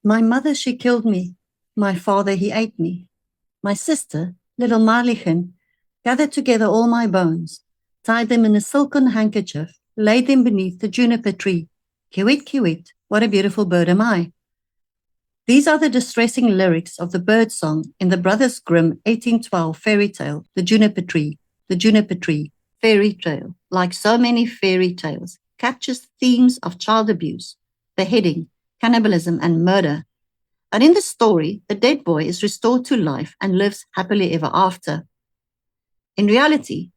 My mother, she killed me. My father, he ate me. My sister, little Marlichen, gathered together all my bones, tied them in a silken handkerchief, laid them beneath the juniper tree. Kiwit, kiwit, what a beautiful bird am I. These are the distressing lyrics of the bird song in the Brothers Grimm 1812 fairy tale, The Juniper Tree, fairy tale, like so many fairy tales, captures themes of child abuse, beheading, cannibalism, and murder. But in the story, the dead boy is restored to life and lives happily ever after. In reality,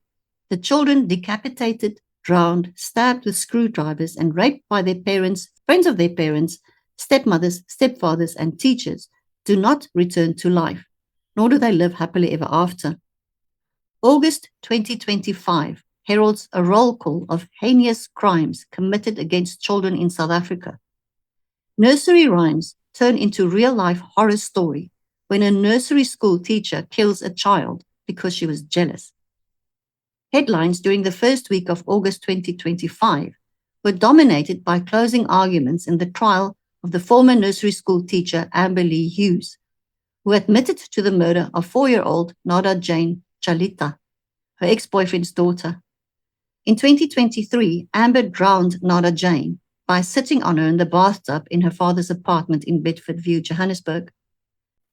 the children decapitated, drowned, stabbed with screwdrivers, and raped by their parents, friends of their parents, stepmothers, stepfathers, and teachers do not return to life, nor do they live happily ever after. August 2025 heralds a roll call of heinous crimes committed against children in South Africa. Nursery rhymes turn into real-life horror story when a nursery school teacher kills a child because she was jealous. Headlines during the first week of August 2025 were dominated by closing arguments in the trial of the former nursery school teacher Amber Lee Hughes, who admitted to the murder of 4-year-old Nada Jane Chalita, her ex-boyfriend's daughter. In 2023, Amber drowned Nada Jane by sitting on her in the bathtub in her father's apartment in Bedford View, Johannesburg.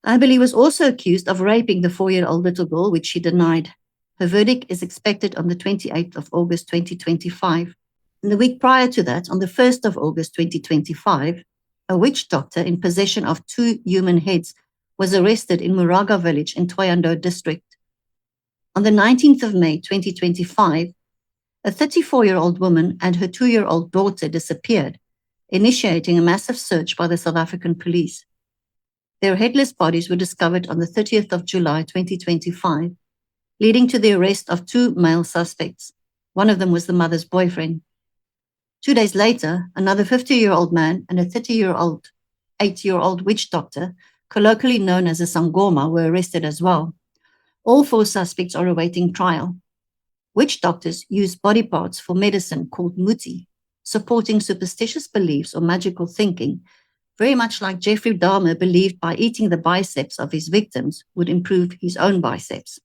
Amber Lee was also accused of raping the 4-year-old little girl, which she denied. Her verdict is expected on the 28th of August 2025. In the week prior to that, on the 1st of August 2025, a witch doctor in possession of 2 human heads was arrested in Muraga village in Thohoyandou district. On the 19th of May 2025, a 34-year-old woman and her 2-year-old daughter disappeared, initiating a massive search by the South African police. Their headless bodies were discovered on the 30th of July 2025, leading to the arrest of 2 male suspects. One of them was the mother's boyfriend. 2 days later, another 50-year-old man and a 8-year-old witch doctor, colloquially known as a Sangoma, were arrested as well. All 4 suspects are awaiting trial. Witch doctors use body parts for medicine called muti, supporting superstitious beliefs or magical thinking, very much like Jeffrey Dahmer believed by eating the biceps of his victims would improve his own biceps.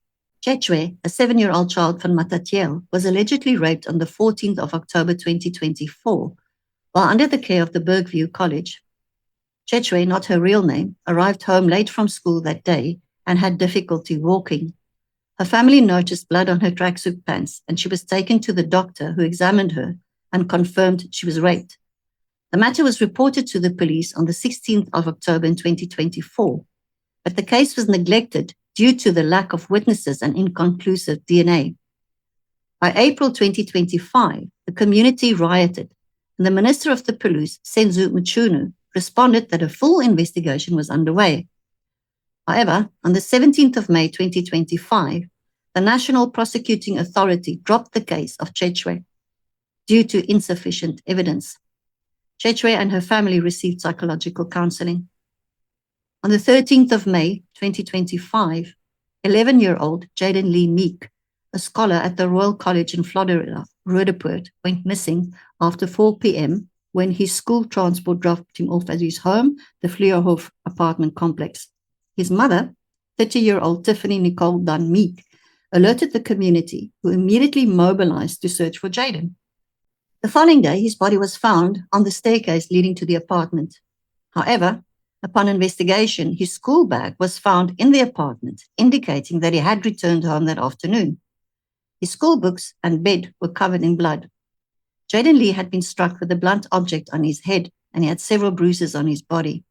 Chechwe, a 7-year-old child from Matatiele, was allegedly raped on the 14th of October 2024 while under the care of the Bergview College. Chechwe, not her real name, arrived home late from school that day and had difficulty walking. Her family noticed blood on her tracksuit pants, and she was taken to the doctor who examined her and confirmed she was raped. The matter was reported to the police on the 16th of October in 2024, but the case was neglected due to the lack of witnesses and inconclusive DNA. By April 2025, the community rioted, and the Minister of the Police, Senzo Mchunu, responded that a full investigation was underway. However, on the 17th of May 2025, the National Prosecuting Authority dropped the case of Chechwe due to insufficient evidence. Chechwe and her family received psychological counseling. On the 13th of May 2025, 11-year-old Jaden Lee Meek, a scholar at the Royal College in Florida, Roodepoort, went missing after 4 p.m. when his school transport dropped him off at his home, the Vleerhof apartment complex. His mother, 30-year-old Tiffany Nicole Dunn Meek, alerted the community, who immediately mobilized to search for Jaden. The following day, his body was found on the staircase leading to the apartment. However, upon investigation, his school bag was found in the apartment, indicating that he had returned home that afternoon. His school books and bed were covered in blood. Jaden Lee had been struck with a blunt object on his head, and he had several bruises on his body.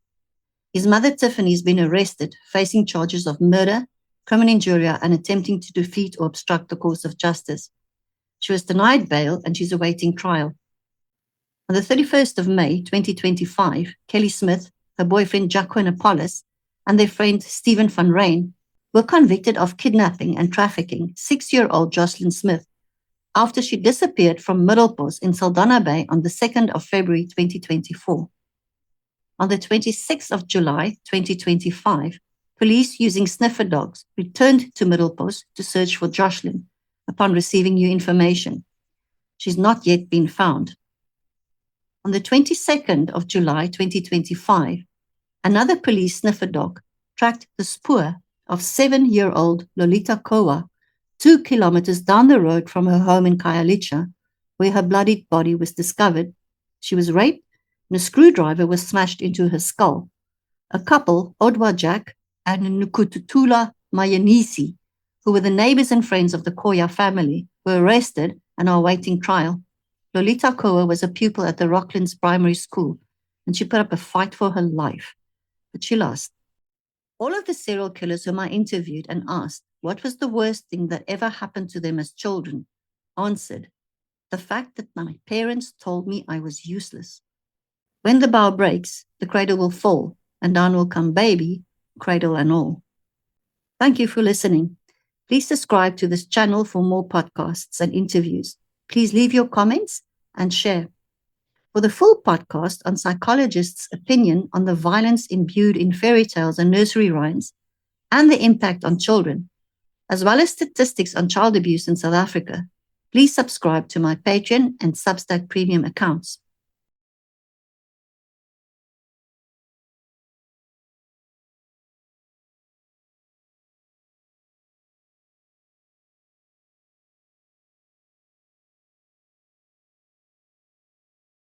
His mother, Tiffany, has been arrested, facing charges of murder, criminal injuria, and attempting to defeat or obstruct the course of justice. She was denied bail, and she's awaiting trial. On the 31st of May 2025, Kelly Smith, her boyfriend Jacqueline Apollos, and their friend Stephen van Rijn were convicted of kidnapping and trafficking 6-year-old Jocelyn Smith after she disappeared from Middelpos in Saldanha Bay on the 2nd of February 2024. On the 26th of July 2025, police using sniffer dogs returned to Middelpos to search for Jocelyn upon receiving new information. She's not yet been found. On the 22nd of July 2025, Another police sniffer dog tracked the spoor of 7-year-old Lolita Kowa 2 kilometers down the road from her home in Khayelitsha, where her bloodied body was discovered. She was raped and a screwdriver was smashed into her skull. A couple, Odwa Jack and Nkututula Mayanisi, who were the neighbors and friends of the Koya family, were arrested and are awaiting trial. Lolita Kowa was a pupil at the Rocklands Primary School, and she put up a fight for her life, but she lost. All of the serial killers whom I interviewed and asked what was the worst thing that ever happened to them as children answered, the fact that my parents told me I was useless. When the bough breaks, the cradle will fall, and down will come baby, cradle and all. Thank you for listening. Please subscribe to this channel for more podcasts and interviews. Please leave your comments and share. For the full podcast on psychologists' opinion on the violence imbued in fairy tales and nursery rhymes and the impact on children, as well as statistics on child abuse in South Africa, please subscribe to my Patreon and Substack premium accounts.